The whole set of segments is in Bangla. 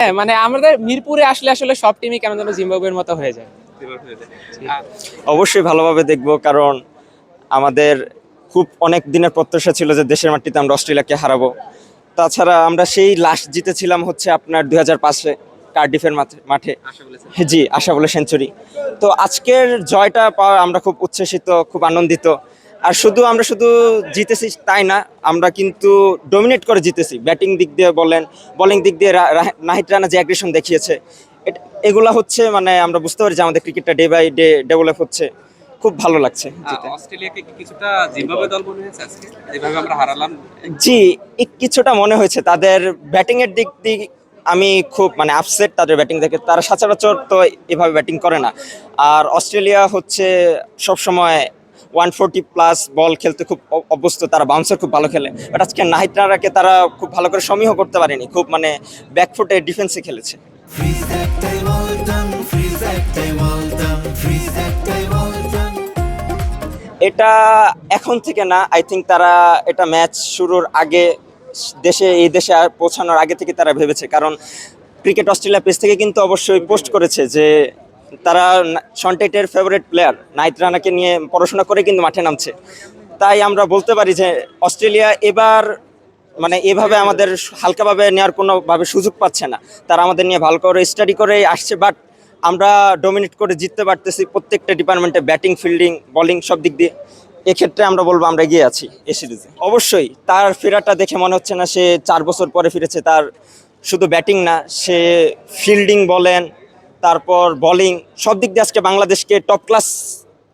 হ্যাঁ, মানে আমাদের মিরপুরে আসলে আসলে সব টিমই কেমন যেন জিম্বাবুয়ের মতো হয়ে যায়। অবশ্যই ভালোভাবে দেখবো, কারণ আমাদের খুব অনেক দিনের প্রত্যাশা ছিল যে দেশের মাটিতে আমরা অস্ট্রেলিয়াকে হারাবো। তাছাড়া আমরা সেই লাস্ট জিতেছিলাম হচ্ছে আপনার 2005-এ কার্ডিফের মাঠে। জি, আশা বলে সেঞ্চুরি। তো আজকের জয়টা পাওয়া আমরা খুব উচ্ছ্বসিত, খুব আনন্দিত। আর আমরা শুধু জিতেছি তাই না, আমরা কিন্তু ডমিনেট করে জিতেছি। ব্যাটিং দিক দিয়ে বলেন, বোলিং দিক দিয়ে নাহিদ রানা যে অ্যাগ্রেশন দেখিয়েছে, এগুলা হচ্ছে মানে আমরা বুঝতে পারি যে আমাদের ক্রিকেটটা ডে বাই ডে ডেভেলপ হচ্ছে। খুব ভালো লাগছে জিতে। অস্ট্রেলিয়াকে কি কিছুটা জিম্বাবুয়ে দল মনে হয়েছে আজকে যেভাবে আমরা হারালাম? জি, কিছুটা মনে হয়েছে। তাদের ব্যাটিং এর দিক দিয়ে আমি খুব মানে আপসেট তাদের ব্যাটিং দেখে। তারা সচরাচর তো এভাবে ব্যাটিং করে না। আর অস্ট্রেলিয়া হচ্ছে সবসময় 140+ বল খেলতে খুব অভ্যস্ত, তারা বাউন্সার খুব ভালো খেলে। বাট আজকে নাহিদ রানাকে তারা খুব ভালো করে সমীহ করতে পারেনি, খুব মানে ব্যাকফুটে ডিফেন্সে খেলেছে। এটা এখন থেকে না, আই থিঙ্ক তারা এটা ম্যাচ শুরুর আগে এই দেশে পৌঁছানোর আগে থেকে তারা ভেবেছে। কারণ ক্রিকেট অস্ট্রেলিয়া পেজ থেকে কিন্তু অবশ্যই পোস্ট করেছে যে তারা শন টেটের ফেভারিট প্লেয়ার নাহিদ রানাকে নিয়ে পড়াশোনা করে কিন্তু মাঠে নামছে। তাই আমরা বলতে পারি যে অস্ট্রেলিয়া এবার মানে এভাবে আমাদের হালকাভাবে নেওয়ার কোনোভাবে সুযোগ পাচ্ছে না। তারা আমাদের নিয়ে ভালো করে স্টাডি করে আসছে। বাট আমরা ডমিনেট করে জিততে পারতেছি প্রত্যেকটা ডিপার্টমেন্টে, ব্যাটিং, ফিল্ডিং, বোলিং সব দিক দিয়ে। এক্ষেত্রে আমরা বলবো আমরা এগিয়ে আছি এই সিরিজে। অবশ্যই তার ফেরাটা দেখে মনে হচ্ছে না সে 4 বছর পরে ফিরেছে। তার শুধু ব্যাটিং না, সে ফিল্ডিং বলেন, তারপর বোলিং, সব দিক দিয়ে আজকে বাংলাদেশকে টপ ক্লাস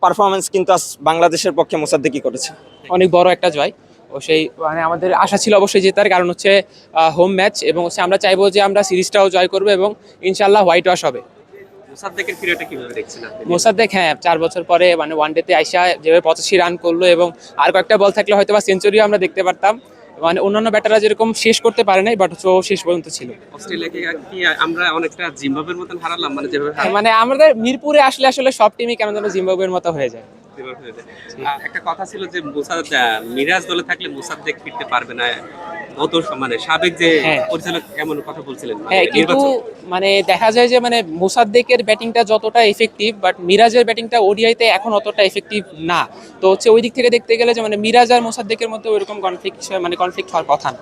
পারফরমেন্স কিন্তু বাংলাদেশের পক্ষে মোসাদ্দেকি করেছে। অনেক বড় একটা জয়। ও সেই মানে আমাদের আশা ছিল অবশ্যই জেতার, কারণ হচ্ছে হোম ম্যাচ, এবং হচ্ছে আমরা চাইবো যে আমরা সিরিজটাও জয় করবো এবং ইনশাল্লাহ হোয়াইট ওয়াশ হবে। মোসাদ্দেকের ফিরেটা কিভাবে দেখছেন আপনি? মোসাদ্দেক হ্যাঁ 4 বছর পরে মানে ওয়ানডেতে আইসা যেভাবে 85 রান করলো, এবং আর কয়েকটা বল থাকলে হয়তো বা সেঞ্চুরিও আমরা দেখতে পারতাম। মানে অন্যান্য ব্যাটাররা যেরকম শেষ করতে পারে নাই, বাট ও শেষ পর্যন্ত ছিল। অস্ট্রেলিয়াকে কি আমরা অনেকটা জিম্বাবুয়ের মতন হারালাম, মানে যেভাবে মানে আমাদের মিরপুরে আসলে আসলে সব টিমই কেমন যেন জিম্বাবুয়ের মতো হয়ে যায়। একটা কথা ছিল যে মিরাজ দলে থাকলে মোসাদ্দেক ফিরতে পারবে না, গত মানে সাবেক যে পরিচালক এমন কথা বলছিলেন। হ্যাঁ, কিন্তু মানে দেখা যায় যে মানে মোসাদ্দেকের ব্যাটিংটা যতটা এফেক্টিভ, বাট মিরাজের ব্যাটিংটা ওডিআইতে এখন অতটা এফেক্টিভ না। তো হচ্ছে ওই দিক থেকে দেখতে গেলে যে মানে মিরাজ আর মোসাদ্দেকের মধ্যে ওইরকম কনফ্লিক্ট হওয়ার কথা না।